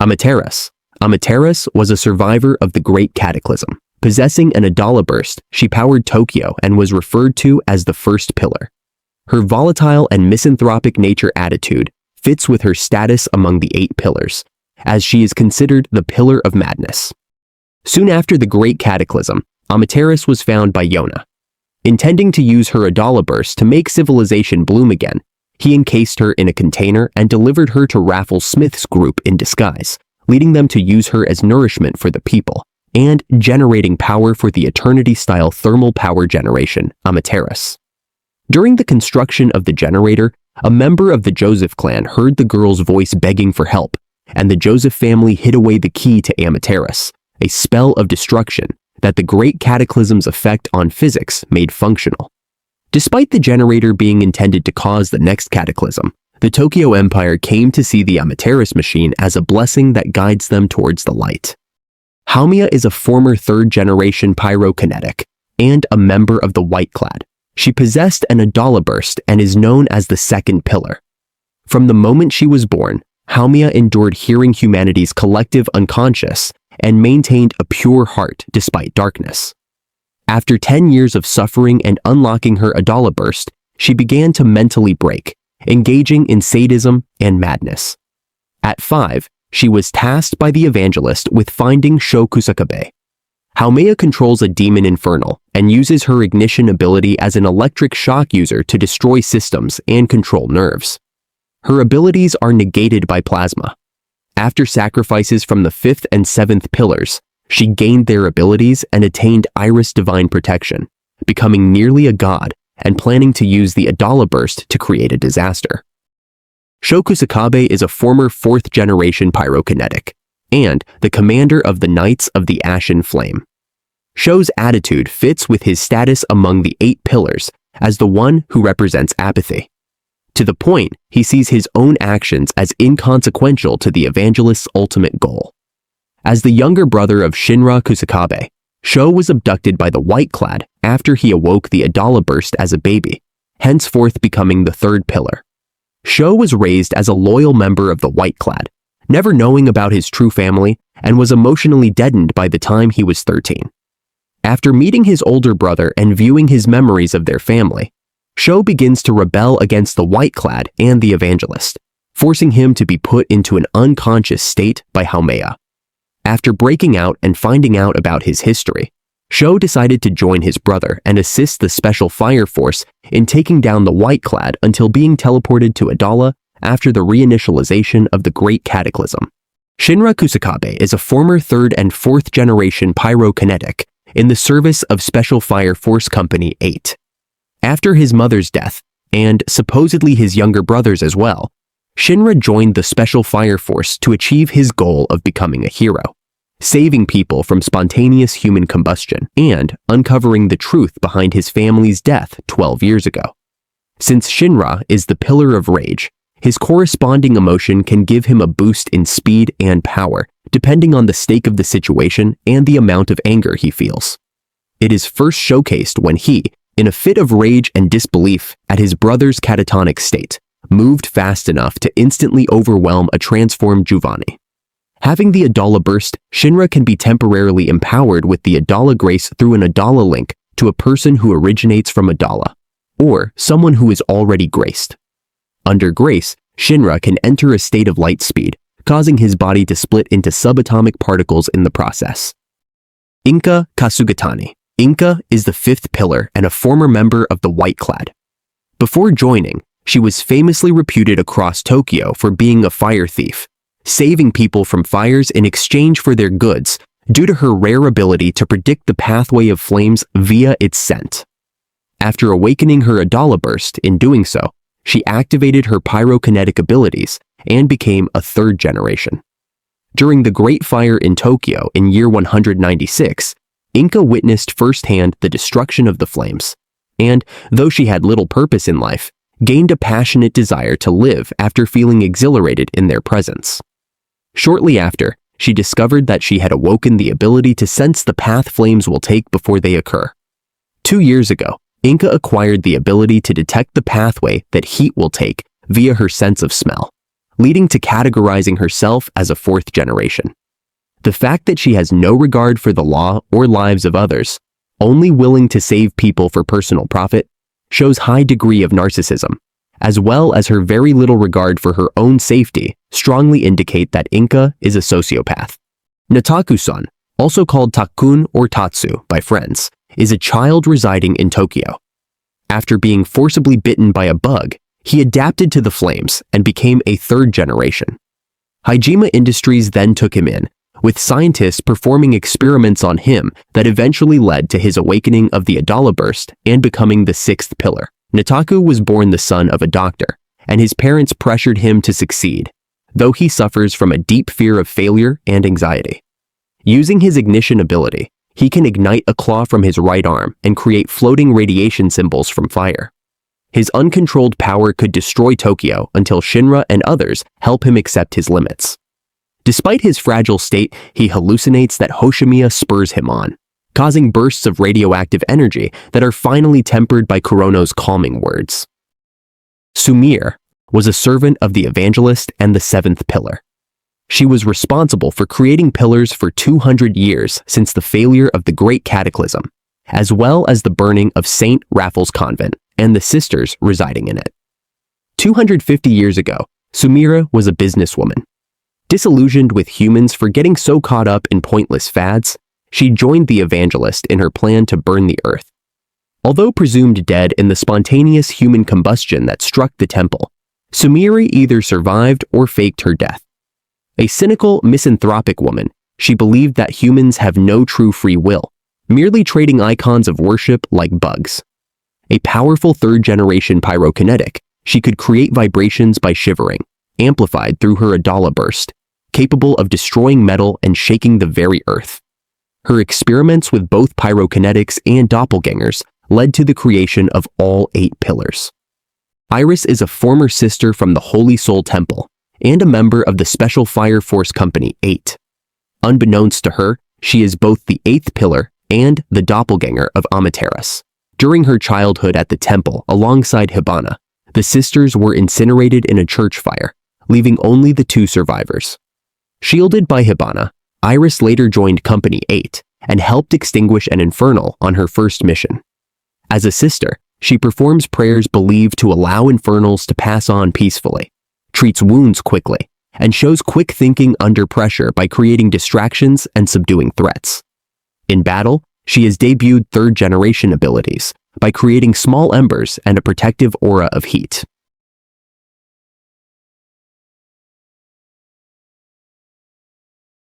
Amaterasu. Amaterasu was a survivor of the Great Cataclysm. Possessing an Adolla Burst, she powered Tokyo and was referred to as the first pillar. Her volatile and misanthropic nature attitude fits with her status among the 8 pillars, as she is considered the pillar of madness. Soon after the Great Cataclysm, Amaterasu was found by Yona. Intending to use her Adolla Burst to make civilization bloom again, he encased her in a container and delivered her to Raffles Smith's group in disguise, leading them to use her as nourishment for the people, and generating power for the Eternity-style thermal power generation, Amaterasu. During the construction of the generator, a member of the Joseph clan heard the girl's voice begging for help, and the Joseph family hid away the key to Amaterasu, a spell of destruction that the Great Cataclysm's effect on physics made functional. Despite the generator being intended to cause the next cataclysm, the Tokyo Empire came to see the Amaterasu machine as a blessing that guides them towards the light. Haumea is a former third-generation pyrokinetic and a member of the White-Clad. She possessed an Adolla Burst and is known as the second pillar. From the moment she was born, Haumea endured hearing humanity's collective unconscious and maintained a pure heart despite darkness. After 10 years of suffering and unlocking her Adolla Burst, she began to mentally break, engaging in sadism and madness. At 5, she was tasked by the Evangelist with finding Shō Kusakabe. Haumea controls a demon infernal and uses her ignition ability as an electric shock user to destroy systems and control nerves. Her abilities are negated by plasma. After sacrifices from the 5th and 7th pillars, she gained their abilities and attained Iris divine protection, becoming nearly a god and planning to use the Adolla Burst to create a disaster. Shō Kusakabe is a former 4th-generation pyrokinetic and the commander of the Knights of the Ashen Flame. Shō's attitude fits with his status among the 8 pillars as the one who represents apathy. To the point, he sees his own actions as inconsequential to the Evangelist's ultimate goal. As the younger brother of Shinra Kusakabe, Shō was abducted by the White-Clad after he awoke the Adolla Burst as a baby, henceforth becoming the 3rd pillar. Shō was raised as a loyal member of the White-Clad, never knowing about his true family, and was emotionally deadened by the time he was 13. After meeting his older brother and viewing his memories of their family, Shō begins to rebel against the White-Clad and the Evangelist, forcing him to be put into an unconscious state by Haumea. After breaking out and finding out about his history, Shō decided to join his brother and assist the Special Fire Force in taking down the White-Clad until being teleported to Adolla after the reinitialization of the Great Cataclysm. Shinra Kusakabe is a former 3rd and 4th generation pyrokinetic in the service of Special Fire Force Company 8. After his mother's death, and supposedly his younger brother's as well, Shinra joined the Special Fire Force to achieve his goal of becoming a hero, saving people from spontaneous human combustion and uncovering the truth behind his family's death 12 years ago. Since Shinra is the pillar of rage, his corresponding emotion can give him a boost in speed and power, depending on the stake of the situation and the amount of anger he feels. It is first showcased when he, in a fit of rage and disbelief at his brother's catatonic state, moved fast enough to instantly overwhelm a transformed Giovanni. Having the Adolla Burst, Shinra can be temporarily empowered with the Adolla Grace through an Adolla link to a person who originates from Adolla, or someone who is already graced. Under Grace, Shinra can enter a state of light speed, causing his body to split into subatomic particles in the process. Inca Kasugatani. Inca is the 5th pillar and a former member of the White-Clad. Before joining, she was famously reputed across Tokyo for being a fire thief, saving people from fires in exchange for their goods due to her rare ability to predict the pathway of flames via its scent. After awakening her Adolla Burst in doing so, she activated her pyrokinetic abilities and became a 3rd generation. During the Great Fire in Tokyo in year 196, Inca witnessed firsthand the destruction of the flames, and, though she had little purpose in life, gained a passionate desire to live after feeling exhilarated in their presence. Shortly after, she discovered that she had awoken the ability to sense the path flames will take before they occur. 2 years ago, Inca acquired the ability to detect the pathway that heat will take via her sense of smell, leading to categorizing herself as a fourth generation. The fact that she has no regard for the law or lives of others, only willing to save people for personal profit, shows high degree of narcissism, as well as her very little regard for her own safety, strongly indicate that Inca is a sociopath. Nataku Son, also called Takun or Tatsu by friends, is a child residing in Tokyo. After being forcibly bitten by a bug, he adapted to the flames and became a third generation. Haijima Industries then took him in, with scientists performing experiments on him that eventually led to his awakening of the Adolla Burst and becoming the sixth pillar. Nataku was born the son of a doctor, and his parents pressured him to succeed, though he suffers from a deep fear of failure and anxiety. Using his ignition ability, he can ignite a claw from his right arm and create floating radiation symbols from fire. His uncontrolled power could destroy Tokyo until Shinra and others help him accept his limits. Despite his fragile state, he hallucinates that Haumea spurs him on, causing bursts of radioactive energy that are finally tempered by Kurono's calming words. Sumire was a servant of the Evangelist and the seventh pillar. She was responsible for creating pillars for 200 years since the failure of the Great Cataclysm, as well as the burning of St. Raphael's Convent and the sisters residing in it. 250 years ago, Sumire was a businesswoman. Disillusioned with humans for getting so caught up in pointless fads, she joined the Evangelist in her plan to burn the earth. Although presumed dead in the spontaneous human combustion that struck the temple, Sumire either survived or faked her death. A cynical, misanthropic woman, she believed that humans have no true free will, merely trading icons of worship like bugs. A powerful third-generation pyrokinetic, she could create vibrations by shivering, amplified through her Adolla Burst, capable of destroying metal and shaking the very earth. Her experiments with both pyrokinetics and doppelgängers led to the creation of all 8 pillars. Iris is a former sister from the Holy Soul Temple and a member of the Special Fire Force Company 8. Unbeknownst to her, she is both the 8th pillar and the doppelgänger of Amaterasu. During her childhood at the temple alongside Hibana, the sisters were incinerated in a church fire, leaving only the 2 survivors. Shielded by Hibana, Iris later joined Company 8 and helped extinguish an infernal on her first mission. As a sister, she performs prayers believed to allow infernals to pass on peacefully, treats wounds quickly, and shows quick thinking under pressure by creating distractions and subduing threats. In battle, she has debuted third-generation abilities by creating small embers and a protective aura of heat.